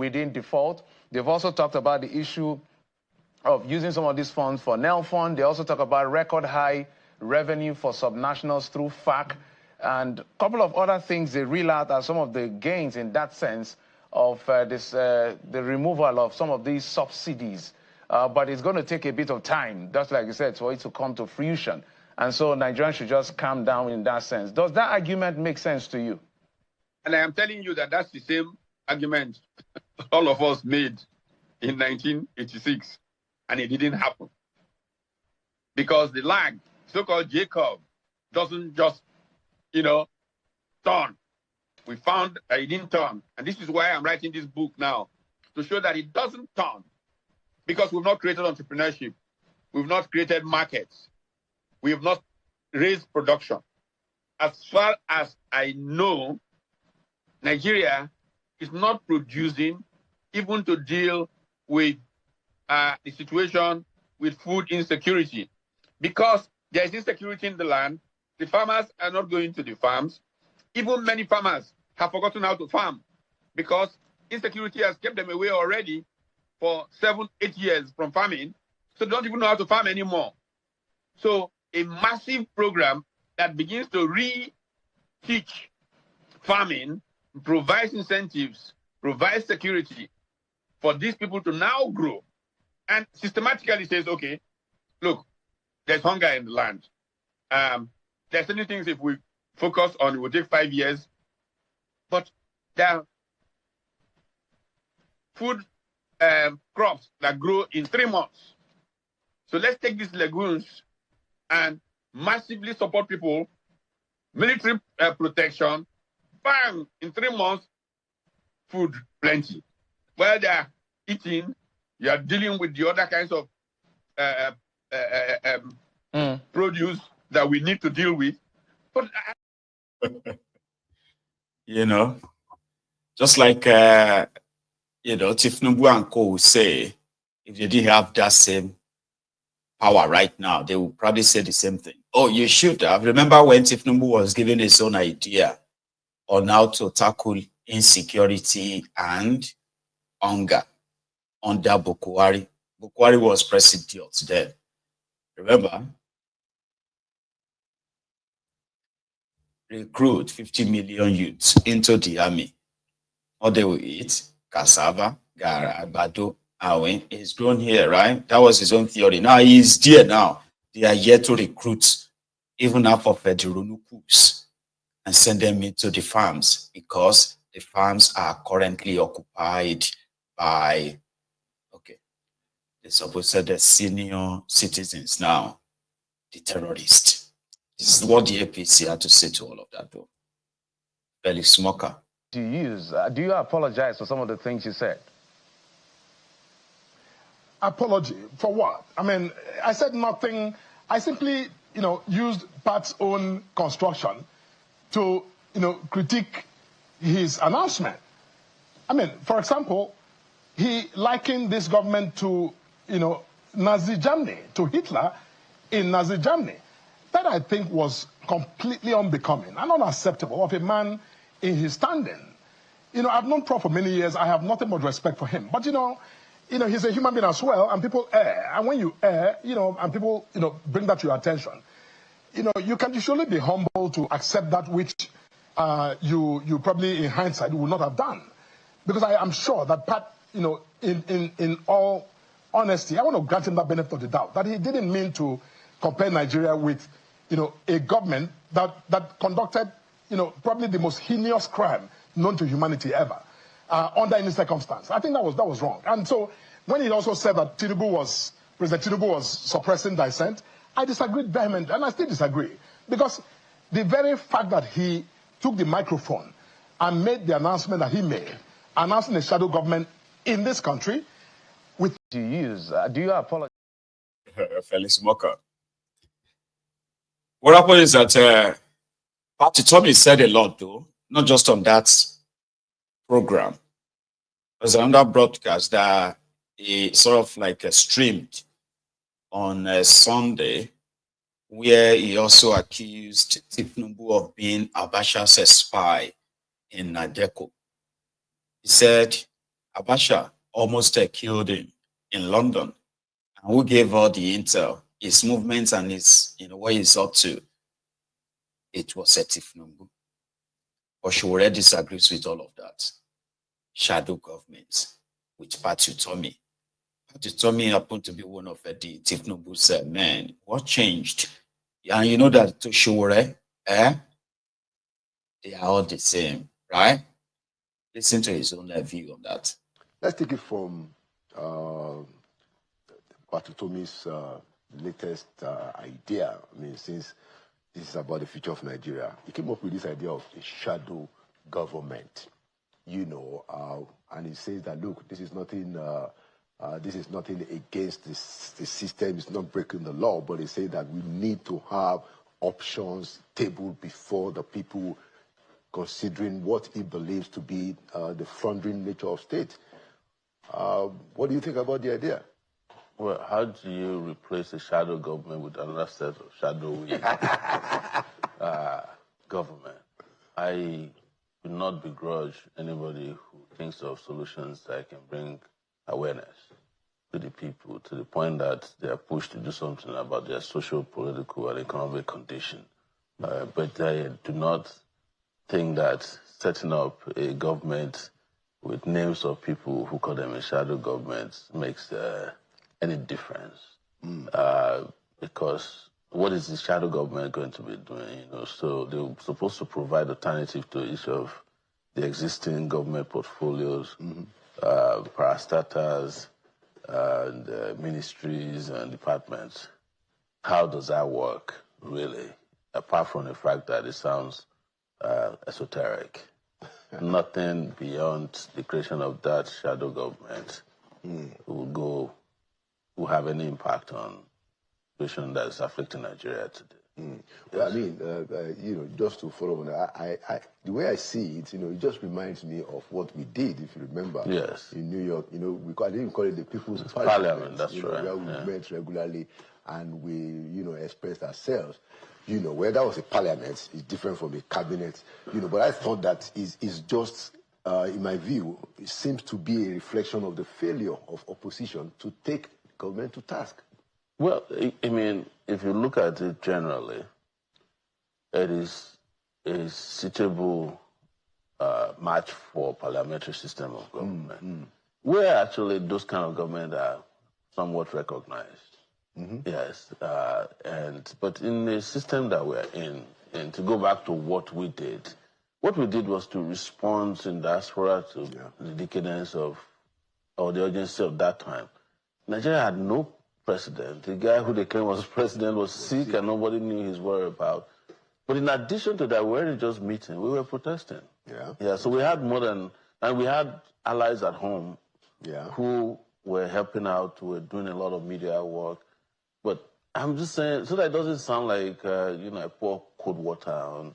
within default. They've also talked about the issue of using some of these funds for NEL fund. They also talk about record high revenue for subnationals through FAC, and a couple of other things they reel out as some of the gains in that sense of the removal of some of these subsidies. But it's going to take a bit of time, just like you said, for it to come to fruition. And so Nigerians should just calm down in that sense. Does that argument make sense to you? And I am telling you that that's the same argument all of us made in 1986, and it didn't happen. Because the lag, so-called J-curve, doesn't just, turn. We found that it didn't turn. And this is why I'm writing this book now, to show that it doesn't turn. Because we've not created entrepreneurship. We've not created markets. We have not raised production. As far as I know, Nigeria is not producing even to deal with the situation with food insecurity. Because there is insecurity in the land, the farmers are not going to the farms. Even many farmers have forgotten how to farm because insecurity has kept them away already for 7, 8 years from farming. So they don't even know how to farm anymore. So a massive program that begins to re-teach farming, provides incentives, provides security for these people to now grow, and systematically says, okay, look, there's hunger in the land. There's certain things if we focus on, it will take 5 years, but there are food crops that grow in 3 months. So let's take these legumes and massively support people, military protection, bang, in 3 months, food plenty. While they are eating, you are dealing with the other kinds of produce that we need to deal with. But just like Tifnubu and Co. would say, if they didn't have that same power right now, they would probably say the same thing. Oh, you should have. Remember when Tifnubu was giving his own idea on how to tackle insecurity and hunger under Bukwari. Bukwari was president then. Remember? Recruit 50 million youths into the army. All they will eat, cassava, gara, bado, awen. He's grown here, right? That was his own theory. Now he's there now. They are yet to recruit even half of the Runukus and send them into the farms because the farms are currently occupied by, they supposed to the senior citizens now, the terrorists. This is what the APC had to say to all of that, though. Felix Smoker. Do you apologize for some of the things you said? Apology for what? I mean, I said nothing. I simply, used Pat's own construction to, critique his announcement. I mean, for example, he likened this government to, Nazi Germany, to Hitler in Nazi Germany. That, I think, was completely unbecoming and unacceptable of a man in his standing. I've known Prof for many years. I have nothing but respect for him. But, he's a human being as well, and people err. And when you err, and people, bring that to your attention, you can usually be humble to accept that which you probably, in hindsight, would not have done. Because I am sure that Pat, in all honesty, I want to grant him that benefit of the doubt, that he didn't mean to compare Nigeria with, a government that conducted, probably the most heinous crime known to humanity ever, under any circumstance. I think that was wrong. And so when he also said that President Tinubu was suppressing dissent, I disagreed vehemently, and I still disagree. Because the very fact that he took the microphone and made the announcement that he made, announcing a shadow government in this country, with... Do you apologize? Felix Moka. What happened is that Utomi said a lot, though, not just on that program. There's another broadcast that he sort of like streamed on Sunday, where he also accused Tifnubu of being Abacha's spy in Nadeko. He said Abacha almost killed him in London. And who gave all the intel, his movements and his, what he's up to? It was Setifnumbu. But Showore disagrees with all of that. Shadow government with Pat Utomi. Pat Utomi happened to be one of the Tifnumbu's men. What changed? And you know that to Showore, they are all the same, right? Listen to his own view on that. Let's take it from Pat Utomi's latest idea. I mean, since this is about the future of Nigeria, he came up with this idea of a shadow government. And he says that, look, this is nothing against the system. It's not breaking the law, but he says that we need to have options tabled before the people, considering what he believes to be the thundering nature of state. What do you think about the idea? Well, how do you replace a shadow government with another set of shadowy government? I do not begrudge anybody who thinks of solutions that can bring awareness to the people, to the point that they are pushed to do something about their social, political, and economic condition. But I do not think that setting up a government with names of people who call them a shadow government makes any difference. Because what is the shadow government going to be doing? So they're supposed to provide alternative to each of the existing government portfolios, parastatals, and ministries and departments. How does that work, really? Apart from the fact that it sounds esoteric. Nothing beyond the creation of that shadow government will have any impact on the situation that is afflicting Nigeria today. Well, I mean, just to follow on that, the way I see it, it just reminds me of what we did, if you remember. Yes. In New York, I didn't call it the People's Parliament. That's right. Where we met regularly and we, expressed ourselves. Where that was a parliament is different from a cabinet. But I thought that is just, in my view, it seems to be a reflection of the failure of opposition to take government to task. Well, I mean, if you look at it generally, it is a suitable match for parliamentary system of government, where actually those kind of government are somewhat recognized. Yes, but in the system that we're in, and to go back to what we did was to respond in diaspora to the decadence or the urgency of that time. Nigeria had no president. The guy who they claimed was president was sick and nobody knew his whereabouts. But in addition to that, we weren't just meeting, we were protesting. Yeah, so we had and we had allies at home who were helping out, who were doing a lot of media work. But I'm just saying, so that it doesn't sound like, I pour cold water on.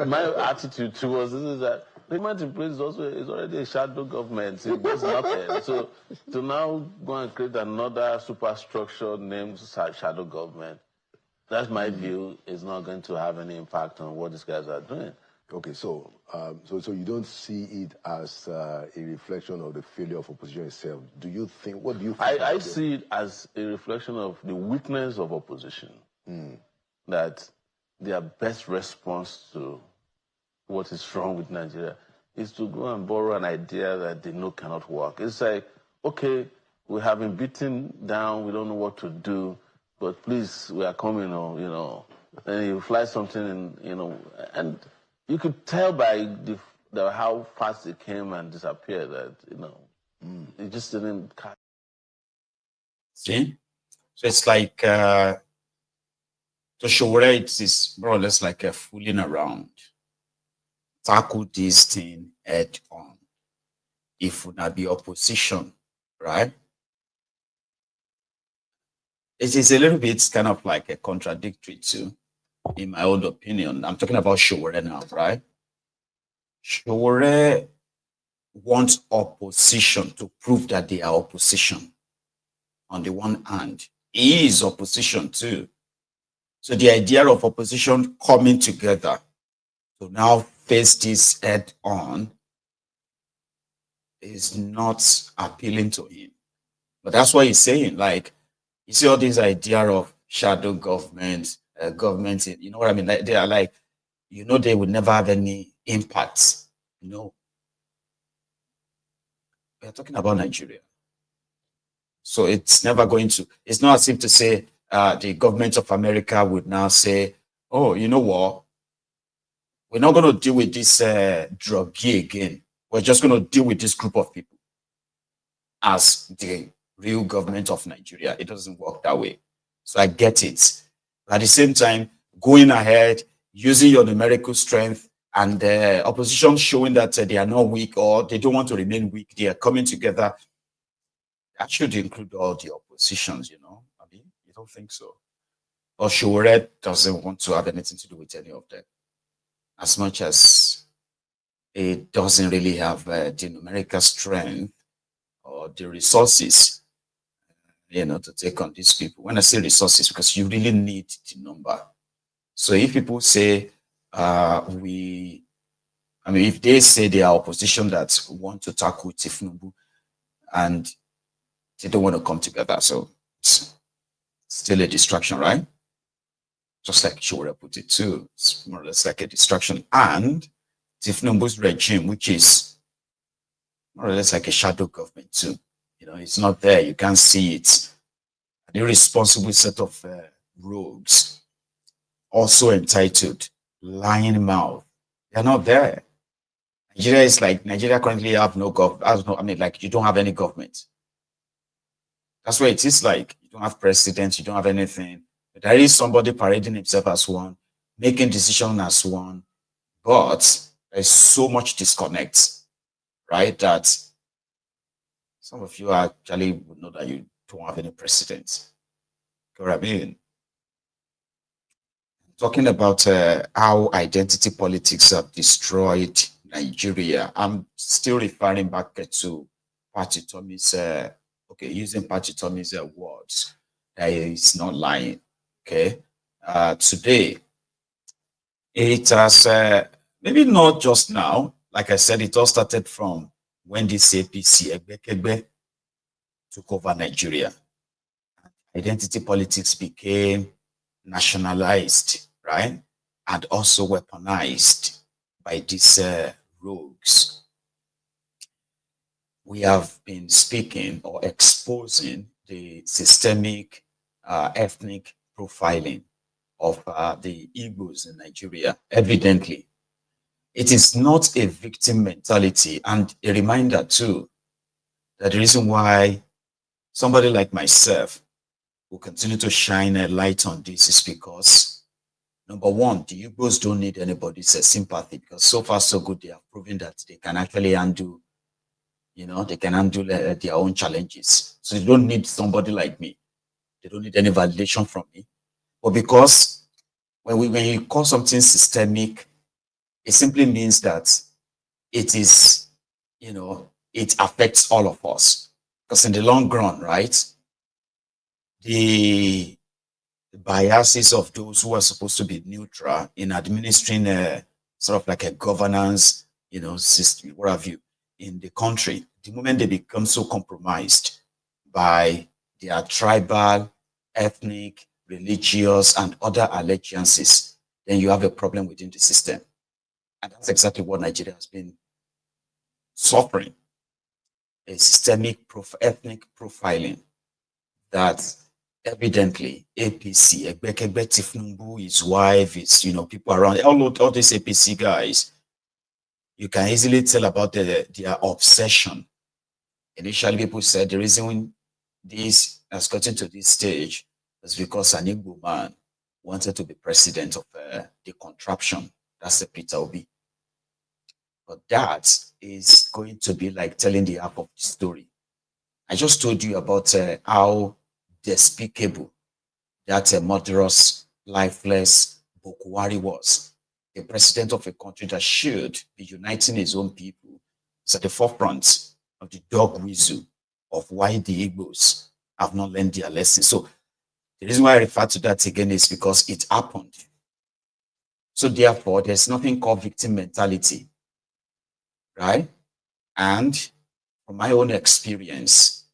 My attitude towards this is that the government in place is already a shadow government. It does nothing. So to now go and create another superstructure named shadow government, that's my view, is not going to have any impact on what these guys are doing. Okay, so you don't see it as a reflection of the failure of opposition itself. What do you think? I see it as a reflection of the weakness of opposition. That their best response to what is wrong with Nigeria is to go and borrow an idea that they know cannot work. It's like, okay, we have been beaten down, we don't know what to do, but please, we are coming, and you fly something, and you could tell by how fast it came and disappeared that, it just didn't catch. See? So it's like, to show where it is more or less like a fooling around. Tackle this thing head on. If would not be opposition, right? It is a little bit kind of like a contradictory too, in my own opinion. I'm talking about Showore now, right? Showore wants opposition to prove that they are opposition. On the one hand, he is opposition too. So the idea of opposition coming together to now face this head on is not appealing to him. But that's what he's saying. Like, you see all this idea of shadow government, government, you know what I mean? Like, they are like, you know, they would never have any impact. You know, we're talking about Nigeria. So it's never going to, it's not as if to say the government of America would now say, oh, you know what? We're not going to deal with this druggie again. We're just going to deal with this group of people as the real government of Nigeria. It doesn't work that way. So I get it. But at the same time, going ahead, using your numerical strength, and the opposition showing that they are not weak or they don't want to remain weak, they are coming together. That should include all the oppositions, you know. I mean, you don't think so? Or Shore doesn't want to have anything to do with any of them, as much as it doesn't really have the numerical strength or the resources, you know, to take on these people. When I say resources, because you really need the number. So if people say I mean, if they say they are opposition that want to tackle Tifnubu and they don't want to come together, so it's still a distraction, right? Just like Shura put it too, it's more or less like a distraction. And Tifnubu's regime, which is more or less like a shadow government too, you know, it's not there, you can't see it. An irresponsible set of rogues, also entitled, lying mouth, they're not there. Nigeria is like, Nigeria currently have no government. I mean, like, you don't have any government. That's where it is like. You don't have president, you don't have anything. But there is somebody parading himself as one, making decisions as one. But there's so much disconnect, right? That some of you actually would know that you don't have any president. You know what I mean? Talking about how identity politics have destroyed Nigeria, I'm still referring back to Pat Utomi's, using Pat Utomi's words. That is not lying. Okay. Today, it has, maybe not just now, like I said, it all started from when this APC took over Nigeria. Identity politics became nationalized, right? And also weaponized by these rogues. We have been speaking or exposing the systemic ethnic profiling of the Igbos in Nigeria. Evidently, it is not a victim mentality, and a reminder too that the reason why somebody like myself will continue to shine a light on this is because, number one, the Igbos don't need anybody's sympathy, because so far so good, they have proven that they can actually handle, you know, they can handle their own challenges. So they don't need somebody like me. They don't need any validation from me. But because when you call something systemic, it simply means that it is, you know, it affects all of us. Because in the long run, right, the biases of those who are supposed to be neutral in administering a sort of like a governance, you know, system, what have you, in the country, the moment they become so compromised by their tribal, ethnic, religious, and other allegiances, then you have a problem within the system. And that's exactly what Nigeria has been suffering, a systemic ethnic profiling that evidently APC, Egbekegbe Tifnumbu, his wife, his, you know, people around, all these APC guys, you can easily tell about their obsession. Initially, people said the reason this has gotten to this stage is because an Igbo man wanted to be president of the contraption. That's the Peter Obi. But that is going to be like telling the half of the story. I just told you about how despicable that murderous, lifeless Bokwari was. The president of a country that should be uniting his own people is at the forefront of the dog whistle of why the Igbos have not learned their lesson. So the reason why I refer to that again is because it happened. So therefore, there's nothing called victim mentality, right? And from my own experience,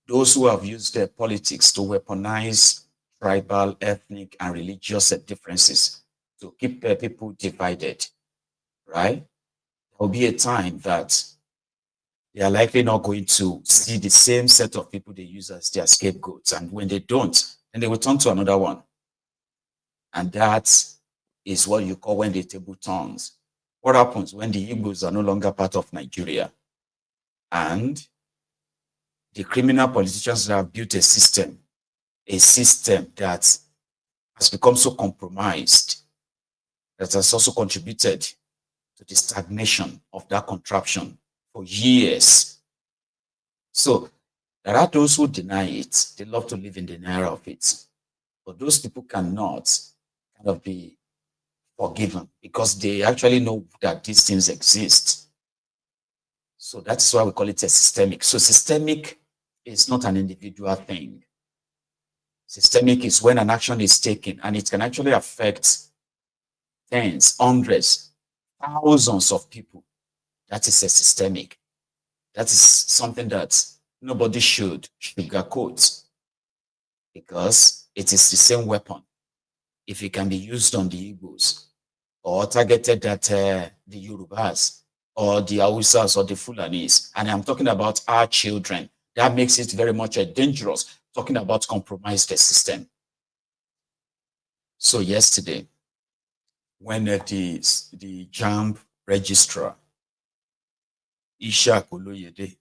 those who have used their politics to weaponize tribal, ethnic, and religious differences to keep people divided, right? There will be a time that they are likely not going to see the same set of people they use as their scapegoats. And when they don't, then they will turn to another one. And that is what you call when the table turns. What happens when the Igbos are no longer part of Nigeria? And the criminal politicians have built a system that has become so compromised that has also contributed to the stagnation of that contraption for years. So there are those who deny it. They love to live in denial of it. But those people cannot kind of be forgiven because they actually know that these things exist. So that's why we call it a systemic. So systemic is not an individual thing. Systemic is when an action is taken and it can actually affect tens, hundreds, thousands of people. That is a systemic. That is something that nobody should sugarcoat because it is the same weapon. If it can be used on the Igbos or targeted at the Yorubas or the Hausas or the Fulanis, and I'm talking about our children, that makes it very much dangerous, talking about compromise the system. So yesterday, when the JAMB registrar, Ishak Oloyede,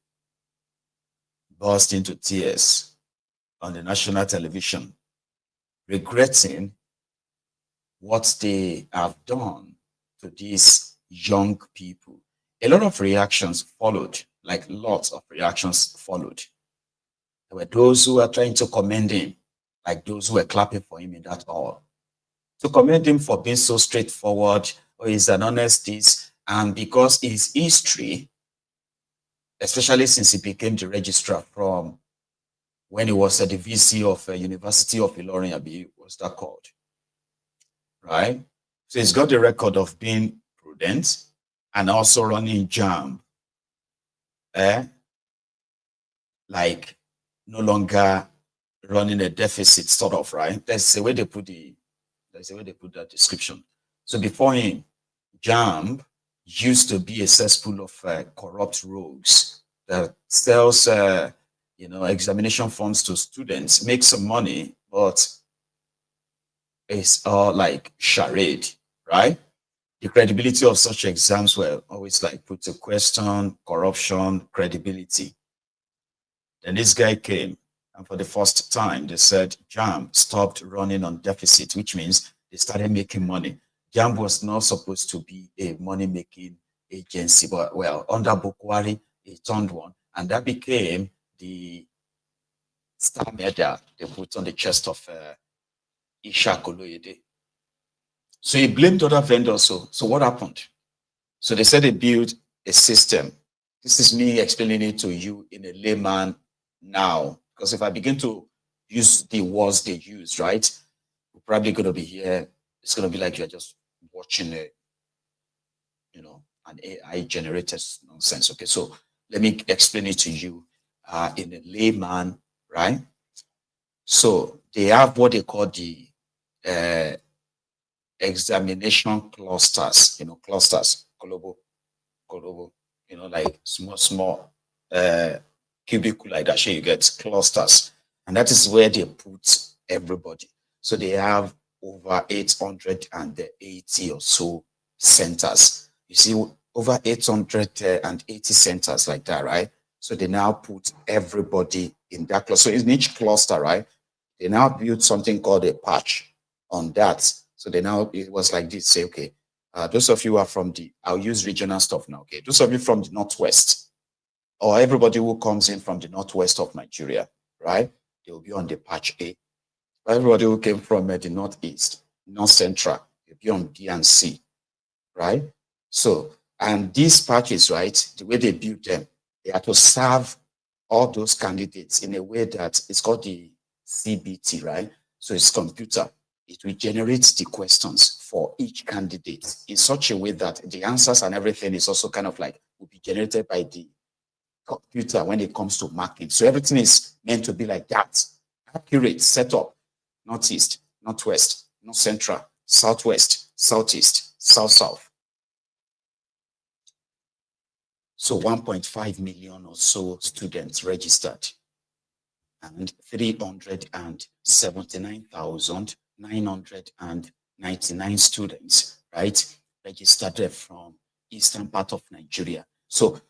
burst into tears on the national television, regretting what they have done to these young people. A lot of reactions followed, like lots of reactions followed. There were those who were trying to commend him, like those who were clapping for him in that hall. To commend him for being so straightforward, or he's an honest, and because his history, especially since he became the registrar from when he was at the VC of University of Ilorin, Abi, what's that called? Right? So he's got the record of being prudent and also running JAMB. Like no longer running a deficit, sort of, right? That's the way they put that description. So before him, JAMB used to be a cesspool of corrupt rogues that sells examination funds to students, makes some money, but it's all like charade, right? The credibility of such exams were always like put to question, corruption, credibility. Then this guy came, and for the first time, they said JAMB stopped running on deficit, which means they started making money. JAMB was not supposed to be a money-making agency, but well, under Bukwari, it turned one, and that became the star medal they put on the chest of Ishak Oloyede. So he blamed other vendors. So what happened? So they said they built a system. This is me explaining it to you in a layman now, because if I begin to use the words they use, right, we're probably going to be here. It's going to be like you're just watching an AI generated nonsense. Okay, so let me explain it to you in a layman, right? So they have what they call the examination clusters, global, like small cubicle like that. You get clusters, and that is where they put everybody. So they have over 880 or so centers. You see, over 880 centers like that, right? So they now put everybody in that cluster. So in each cluster, right, they now build something called a patch on that. So it was like this, say, okay, those of you who are from I'll use regional stuff now, okay? Those of you from the Northwest, or everybody who comes in from the Northwest of Nigeria, right? They will be on the patch A. Everybody who came from the Northeast, North Central, they'll be on D and C, right? So, and these patches, right, the way they built them, they had to serve all those candidates in a way that it's called the CBT, right? So it's computer. It will generate the questions for each candidate in such a way that the answers and everything is also kind of like will be generated by the computer when it comes to marking. So everything is meant to be like that. Accurate setup. Northeast, northwest, north central, southwest, southeast, south-south. So 1.5 million or so students registered, and 379,999 students, right, registered from eastern part of Nigeria. So